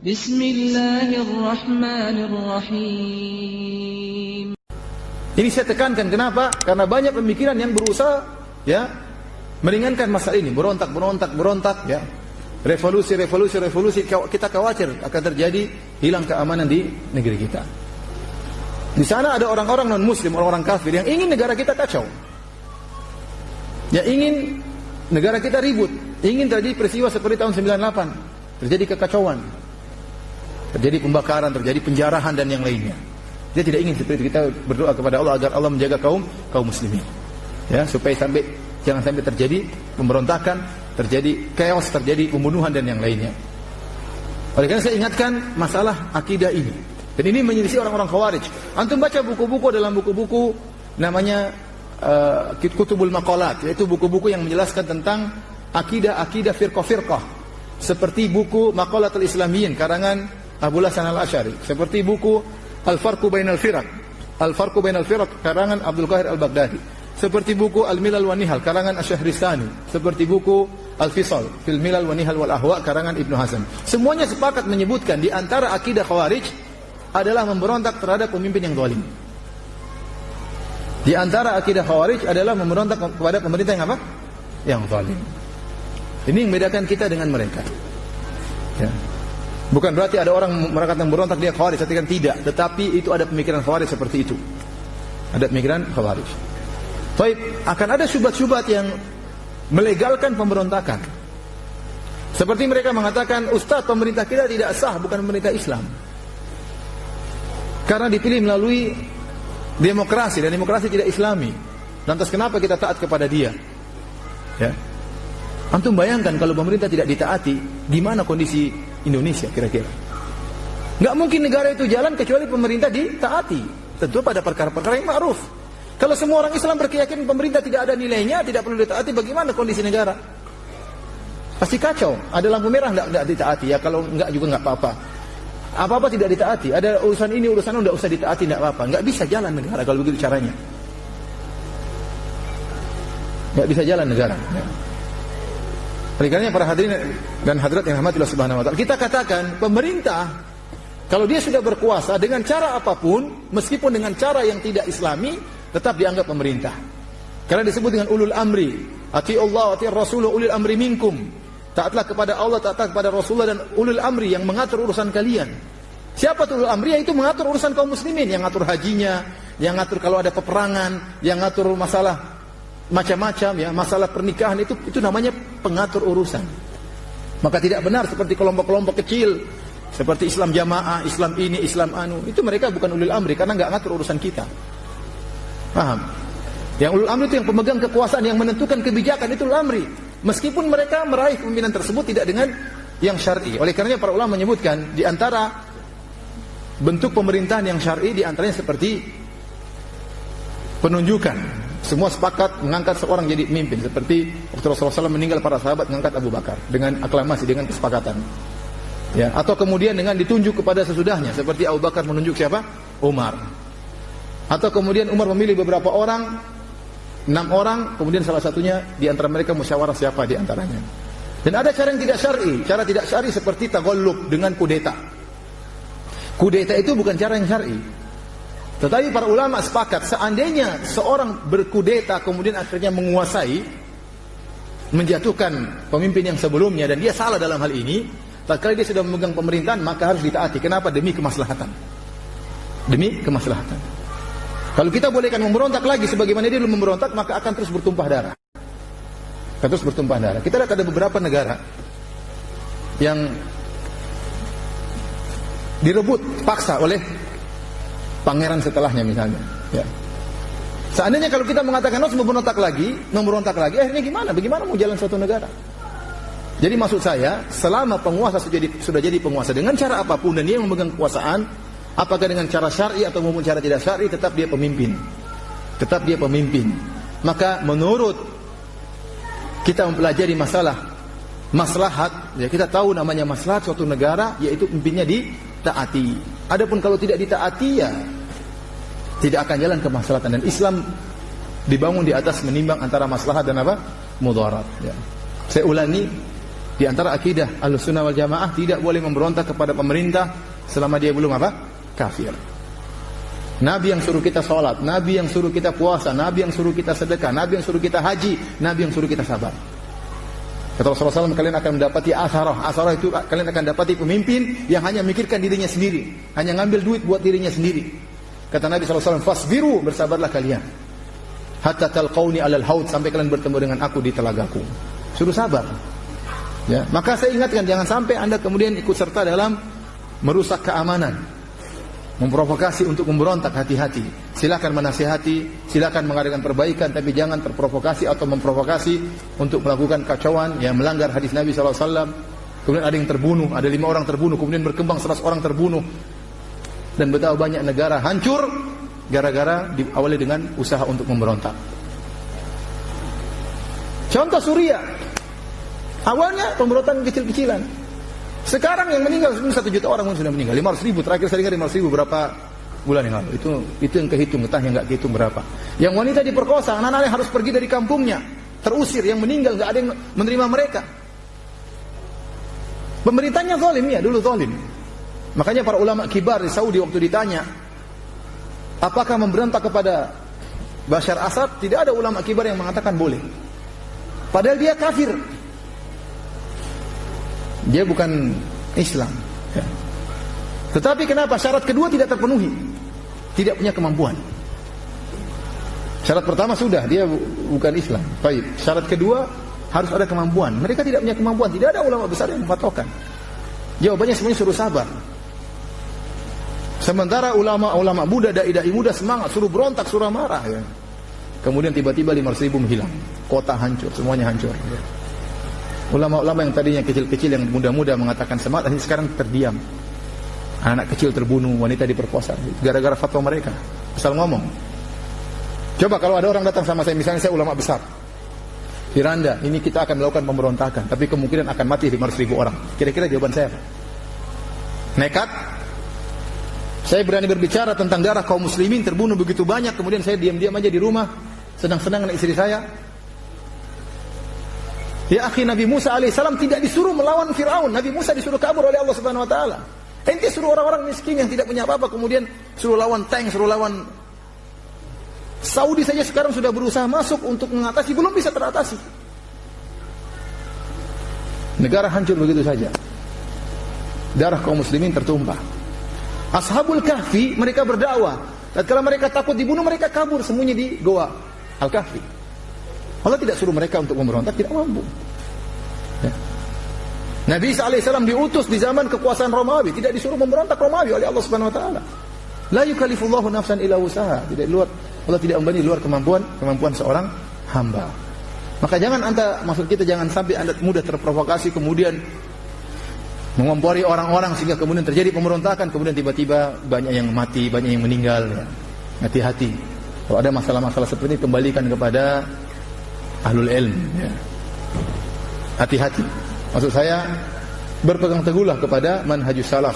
Bismillahirrahmanirrahim. Ini saya tekankan, kenapa? Karena banyak pemikiran yang berusaha ya meringankan masalah ini, berontak ya. Revolusi, kita khawatir akan terjadi hilang keamanan di negeri kita. Di sana ada orang-orang non-muslim, orang-orang kafir yang ingin negara kita kacau. Ya ingin negara kita ribut, ingin terjadi peristiwa seperti tahun 98, terjadi kekacauan. Terjadi pembakaran, terjadi penjarahan dan yang lainnya. Dia tidak ingin seperti itu. Kita berdoa kepada Allah agar Allah menjaga kaum muslimin. Ya, supaya jangan sampai terjadi pemberontakan, terjadi chaos, terjadi pembunuhan dan yang lainnya. Oleh karena saya ingatkan masalah akidah ini. Dan ini menyelisih orang-orang Khawarij. Antum baca buku-buku, dalam buku-buku namanya Kutubul Maqalat, yaitu buku-buku yang menjelaskan tentang akidah firqah-firqah. Seperti buku Maqalatul Islamiyyin karangan Abul Hasan Al-Asy'ari, seperti buku Al-Farqu Bainal Firaq karangan Abdul Qahir Al-Baghdadi, seperti buku Al-Milal wa Nihal karangan Asy-Syahristani, seperti buku Al-Fisal fil Milal wa Nihal wal Ahwa karangan Ibnu Hazm. Semuanya sepakat menyebutkan di antara akidah Khawarij adalah memberontak terhadap pemimpin yang zalim. Di antara akidah Khawarij adalah memberontak kepada pemerintah yang apa? Yang zalim. Ini yang membedakan kita dengan mereka. Ya. Bukan berarti ada orang mengatakan berontak dia Khawarij, kan tidak, tetapi itu ada pemikiran Khawarij seperti itu. Ada pemikiran Khawarij. Baik, akan ada syubhat-syubhat yang melegalkan pemberontakan. Seperti mereka mengatakan, Ustaz, pemerintah kita tidak sah, bukan pemerintah Islam. Karena dipilih melalui demokrasi, dan demokrasi tidak Islami. Lantas kenapa kita taat kepada dia? Ya. Antum bayangkan kalau pemerintah tidak ditaati, di mana kondisi Indonesia kira-kira? Enggak mungkin negara itu jalan kecuali pemerintah ditaati. Tentu pada perkara-perkara yang ma'ruf. Kalau semua orang Islam berkeyakinan pemerintah tidak ada nilainya, tidak perlu ditaati, bagaimana kondisi negara? Pasti kacau. Ada lampu merah enggak ditaati, ya kalau enggak juga enggak apa-apa. Apa-apa tidak ditaati. Ada urusan ini, urusan itu enggak usah ditaati, enggak apa-apa. Enggak bisa jalan negara kalau begitu caranya. Enggak bisa jalan negara. Oleh karenanya para hadirin dan hadirat yang rahmatillah subhanahu wa ta'ala, kita katakan pemerintah kalau dia sudah berkuasa dengan cara apapun, meskipun dengan cara yang tidak Islami, tetap dianggap pemerintah. Karena disebut dengan ulul amri, ati Allah, ati Rasul, ulul amri minkum. Taatlah kepada Allah, taatlah kepada Rasulullah dan ulul amri yang mengatur urusan kalian. Siapa tuh ulul amri? Yaitu mengatur urusan kaum muslimin, yang ngatur hajinya, yang ngatur kalau ada peperangan, yang ngatur masalah macam-macam ya, masalah pernikahan, itu namanya pengatur urusan. Maka tidak benar seperti kelompok-kelompok kecil seperti Islam Jamaah, Islam ini, Islam anu, itu mereka bukan ulul amri karena enggak ngatur urusan kita. Paham? Yang ulul amri itu yang pemegang kekuasaan, yang menentukan kebijakan, itu ulul amri. Meskipun mereka meraih pemimpinan tersebut tidak dengan yang syar'i. Oleh karenanya para ulama menyebutkan di antara bentuk pemerintahan yang syar'i di antaranya seperti penunjukan. Semua sepakat mengangkat seorang jadi pemimpin, seperti waktu Rasulullah SAW meninggal, para sahabat mengangkat Abu Bakar dengan aklamasi, dengan kesepakatan. Ya, atau kemudian dengan ditunjuk kepada sesudahnya, seperti Abu Bakar menunjuk siapa? Umar. Atau kemudian Umar memilih beberapa orang, 6 orang, kemudian salah satunya di antara mereka musyawarah siapa di antaranya. Dan ada cara yang tidak syar'i. Cara tidak syar'i seperti taghallub dengan kudeta. Kudeta itu bukan cara yang syar'i. Tetapi para ulama sepakat, seandainya seorang berkudeta kemudian akhirnya menguasai, menjatuhkan pemimpin yang sebelumnya dan dia salah dalam hal ini, tatkala dia sudah memegang pemerintahan maka harus ditaati. Kenapa? Demi kemaslahatan. Demi kemaslahatan. Kalau kita bolehkan memberontak lagi sebagaimana dia dulu memberontak, maka akan terus bertumpah darah. Akan terus bertumpah darah. Kita lihat ada beberapa negara yang direbut paksa oleh pangeran setelahnya misalnya. Ya. Seandainya kalau kita mengatakan harus memberontak lagi, akhirnya gimana? Bagaimana mau jalan suatu negara? Jadi maksud saya, selama penguasa sudah jadi penguasa dengan cara apapun dan dia memegang kekuasaan, apakah dengan cara syar'i atau maupun cara tidak syar'i, tetap dia pemimpin. Tetap dia pemimpin. Maka menurut kita mempelajari masalah maslahat, ya kita tahu namanya maslahat suatu negara yaitu pimpinnya ditaati. Adapun kalau tidak ditaati ya tidak akan jalan kemaslahatan. Dan Islam dibangun di atas menimbang antara maslahat dan apa? Mudarat. Ya. Saya ulangi, Di antara akidah Ahlussunnah wal Jamaah tidak boleh memberontak kepada pemerintah selama dia belum apa? Kafir. Nabi yang suruh kita sholat, Nabi yang suruh kita puasa, Nabi yang suruh kita sedekah, Nabi yang suruh kita haji, Nabi yang suruh kita sabar. Kata Rasulullah SAW, kalian akan mendapati asarah. Asarah itu kalian akan dapati pemimpin yang hanya memikirkan dirinya sendiri, hanya ngambil duit buat dirinya sendiri. Kata Nabi SAW, fasbiru, bersabarlah kalian. Hatta talqauni alal haud, sampai kalian bertemu dengan aku di telagaku. Suruh sabar. Ya, maka saya ingatkan, jangan sampai Anda kemudian ikut serta dalam merusak keamanan, memprovokasi untuk memberontak. Hati-hati. Silakan menasihati, silakan mengadakan perbaikan, tapi jangan terprovokasi atau memprovokasi untuk melakukan kacauan yang melanggar hadis Nabi SAW. Kemudian ada yang terbunuh, ada 5 orang terbunuh, kemudian berkembang 100 orang terbunuh, dan betapa banyak negara hancur gara-gara diawali dengan usaha untuk memberontak. Contoh Suriah, awalnya pemberontakan kecil-kecilan. Sekarang yang meninggal 1 juta orang pun sudah meninggal. 500 ribu, terakhir saya dengar 500 ribu berapa bulan yang lalu. Itu yang kehitung, entah yang nggak kehitung berapa. Yang wanita diperkosa, anak-anaknya harus pergi dari kampungnya, terusir, yang meninggal nggak ada yang menerima mereka. Pemerintahnya zalim ya, dulu zalim. Makanya para ulama kibar di Saudi waktu ditanya, apakah memberontak kepada Bashar Assad? Tidak ada ulama kibar yang mengatakan boleh. Padahal dia kafir. Dia bukan Islam. Ya. Tetapi kenapa syarat kedua tidak terpenuhi? Tidak punya kemampuan. Syarat pertama sudah, dia bukan Islam. Baik. Syarat kedua harus ada kemampuan. Mereka tidak punya kemampuan. Tidak ada ulama besar yang memfatwakan. Jawabannya semuanya suruh sabar. Sementara ulama-ulama muda, dai-dai muda semangat, suruh berontak, suruh marah. Ya. Kemudian tiba-tiba 500 ribu menghilang. Kota hancur, semuanya hancur. Ya. Ulama-ulama yang tadinya kecil-kecil, yang muda-muda mengatakan semangat, sekarang terdiam. Anak kecil terbunuh, wanita diperkosa, gara-gara fatwa mereka. Asal ngomong. Coba kalau ada orang datang sama saya, misalnya saya ulama besar, Firanda, ini kita akan melakukan pemberontakan, tapi kemungkinan akan mati 500 ribu orang. Kira-kira jawaban saya apa? Nekat? Saya berani berbicara tentang darah kaum muslimin terbunuh begitu banyak, kemudian saya diam-diam aja di rumah, senang-senang dengan istri saya. Ya akhi, Nabi Musa alaihissalam tidak disuruh melawan Fir'aun. Nabi Musa disuruh kabur oleh Allah Subhanahu wa taala. Ente suruh orang-orang miskin yang tidak punya apa-apa, kemudian suruh lawan tank, suruh lawan. Saudi saja sekarang sudah berusaha masuk untuk mengatasi, belum bisa teratasi. Negara hancur begitu saja. Darah kaum muslimin tertumpah. Ashabul Kahfi, mereka berdakwah. Dan kalau mereka takut dibunuh, mereka kabur sembunyi di goa Al-Kahfi. Allah tidak suruh mereka untuk memberontak, tidak mampu. Ya. Nabi Isa alaihissalam diutus di zaman kekuasaan Romawi, tidak disuruh memberontak Romawi oleh Allah Subhanahu wa taala. La yukallifullahu nafsan illa wusaha. Tidak luar, Allah tidak membebani luar kemampuan seorang hamba. Maka jangan maksud kita jangan sampai Anda mudah terprovokasi, kemudian mengompori orang-orang sehingga kemudian terjadi pemberontakan, kemudian tiba-tiba banyak yang mati, banyak yang meninggal. Ya. Hati-hati. Kalau ada masalah-masalah seperti ini, kembalikan kepada ahlul ilm. Ya. Hati-hati. Maksud saya, berpegang teguhlah kepada manhajus salaf.